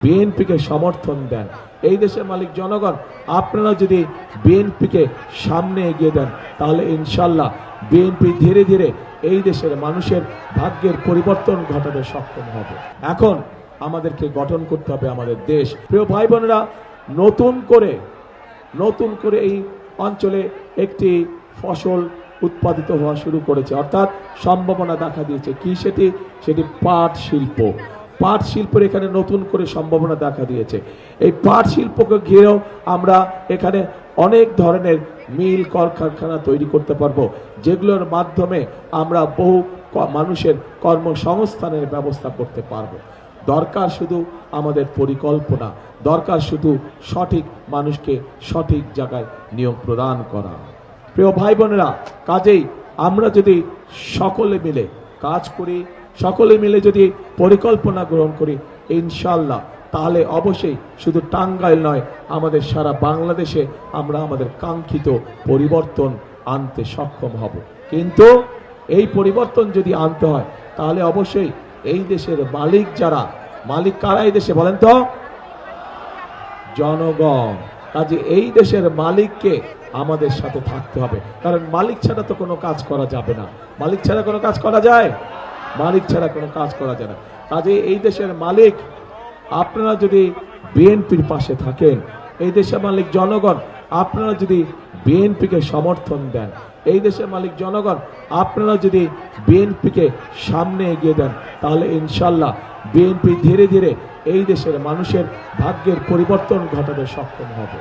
বিএনপিকে সমর্থন দেন। এই দেশের মালিক জনগণ, আপনারা যদি বিএনপিকে সামনে এগিয়ে দেন তাহলে ইনশাল্লাহ বিএনপি ধীরে ধীরে এই দেশের মানুষের ভাগ্যের পরিবর্তন ঘটাতে সক্ষম হবে। এখন আমাদেরকে গঠন করতে হবে আমাদের দেশ। প্রিয় ভাই বোনেরা, নতুন করে এই অঞ্চলে একটি ফসল উৎপাদিত হওয়া শুরু করেছে, অর্থাৎ সম্ভাবনা দেখা দিয়েছে। কি সেটি পাট শিল্প। পাট শিল্পের এখানে নতুন করে সম্ভাবনা দেখা দিয়েছে। এই পাট শিল্পকে ঘিরেও আমরা এখানে অনেক ধরনের মিল কলকারখানা তৈরি করতে পারবো, যেগুলোর মাধ্যমে আমরা বহু মানুষের কর্মসংস্থানের ব্যবস্থা করতে পারবো। দরকার শুধু আমাদের পরিকল্পনা, দরকার শুধু সঠিক মানুষকে সঠিক জায়গায় নিয়োগ প্রদান করা। প্রিয় ভাই বোনেরা, কাজেই আমরা যদি সকলে মিলে কাজ করি, সকলে মিলে যদি পরিকল্পনা গ্রহণ করি, ইনশাল্লাহ তাহলে অবশ্যই শুধু টাঙ্গাইল নয়, আমাদের সারা বাংলাদেশে আমরা আমাদের কাঙ্ক্ষিত পরিবর্তন আনতে সক্ষম হব। কিন্তু এই পরিবর্তন যদি আনতে হয় তাহলে অবশ্যই এই দেশের মালিক কারা এই দেশে বলেন তো? জনগণ। কাজে এই দেশের মালিককে আমাদের সাথে থাকতে হবে, কারণ মালিক ছাড়া তো কোনো কাজ করা যাবে না। মালিক ছাড়া কোনো কাজ করা যায়? মালিক ছাড়া কোনো কাজ করা যায় না। কাজে এই দেশের মালিক আপনারা যদি বিএনপির পাশে থাকেন, এই দেশের মালিক জনগণ আপনারা যদি বিএনপিকে সমর্থন দেন, এই দেশের মালিক জনগণ আপনারা যদি বিএনপিকে সামনে এগিয়ে দেন তাহলে ইনশাল্লাহ বিএনপি ধীরে ধীরে এই দেশের মানুষের ভাগ্যের পরিবর্তন ঘটাতে সক্ষম হবে।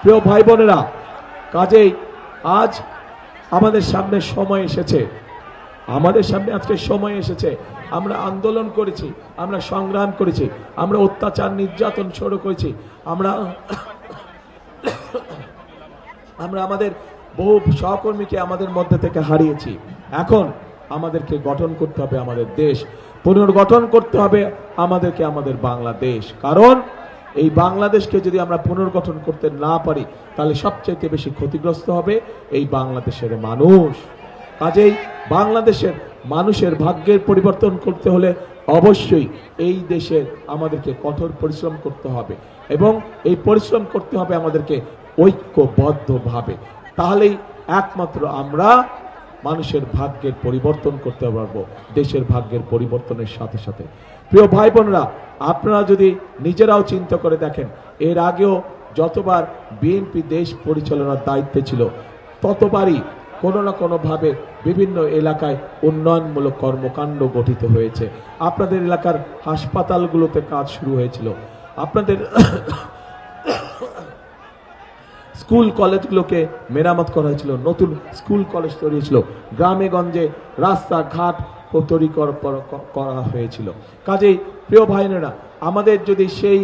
প্রিয় ভাই বোনেরা, কাজেই আজ আমাদের সামনে আজকে সময় এসেছে। আমরা আন্দোলন করেছি, আমরা সংগ্রাম করেছি, আমরা অত্যাচার নির্যাতন শুরু করেছি, আমরা আমাদের বহু সহকর্মীকে আমাদের মধ্যে থেকে হারিয়েছি। এখন আমাদেরকে গঠন করতে হবে আমাদের দেশ, পুনর্গঠন করতে হবে আমাদেরকে আমাদের বাংলাদেশ। কারণ এই বাংলাদেশকে যদি আমরা পুনর্গঠন করতে না পারি তাহলে সবচেয়ে বেশি ক্ষতিগ্রস্ত হবে এই বাংলাদেশের মানুষ। কাজেই বাংলাদেশের মানুষের ভাগ্যের পরিবর্তন করতে হলে অবশ্যই এই দেশে আমাদেরকে কঠোর পরিশ্রম করতে হবে, এবং এই পরিশ্রম করতে হবে আমাদেরকে ঐক্যবদ্ধভাবে। তাহলেই একমাত্র আমরা মানুষের ভাগ্যের পরিবর্তন করতে পারবো, দেশের ভাগ্যের পরিবর্তনের সাথে সাথে। প্রিয় ভাই বোনেরা, আপনারা যদি নিজেরাও চিন্তা করে দেখেন, এর আগেও যতবার বিএনপি দেশ পরিচালনার দায়িত্বে ছিল ততবারই কোনো না কোনোভাবে বিভিন্ন এলাকায় উন্নয়নমূলক কর্মকাণ্ড গঠিত হয়েছে। আপনাদের এলাকার হাসপাতালগুলোতে কাজ শুরু হয়েছিল, আপনাদের স্কুল কলেজগুলোকে মেরামত করা হয়েছিল, নতুন স্কুল কলেজ তৈরি হয়েছিল, গ্রামে গঞ্জে রাস্তাঘাট তৈরি করা হয়েছিল। কাজেই প্রিয় ভাইনেরা, আমাদের যদি সেই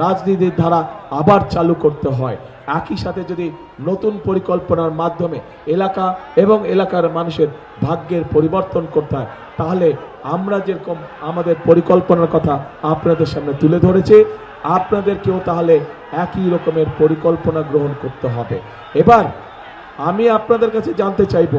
রাজনীতির ধারা আবার চালু করতে হয়, একই সাথে যদি নতুন পরিকল্পনার মাধ্যমে এলাকা এবং এলাকার মানুষের ভাগ্যের পরিবর্তন করতে হয়, তাহলে আমরা যেরকম আমাদের পরিকল্পনার কথা আপনাদের সামনে তুলে ধরেছি, আপনাদেরকেও তাহলে একই রকমের পরিকল্পনা গ্রহণ করতে হবে। এবার আমি আপনাদের কাছে জানতে চাইব,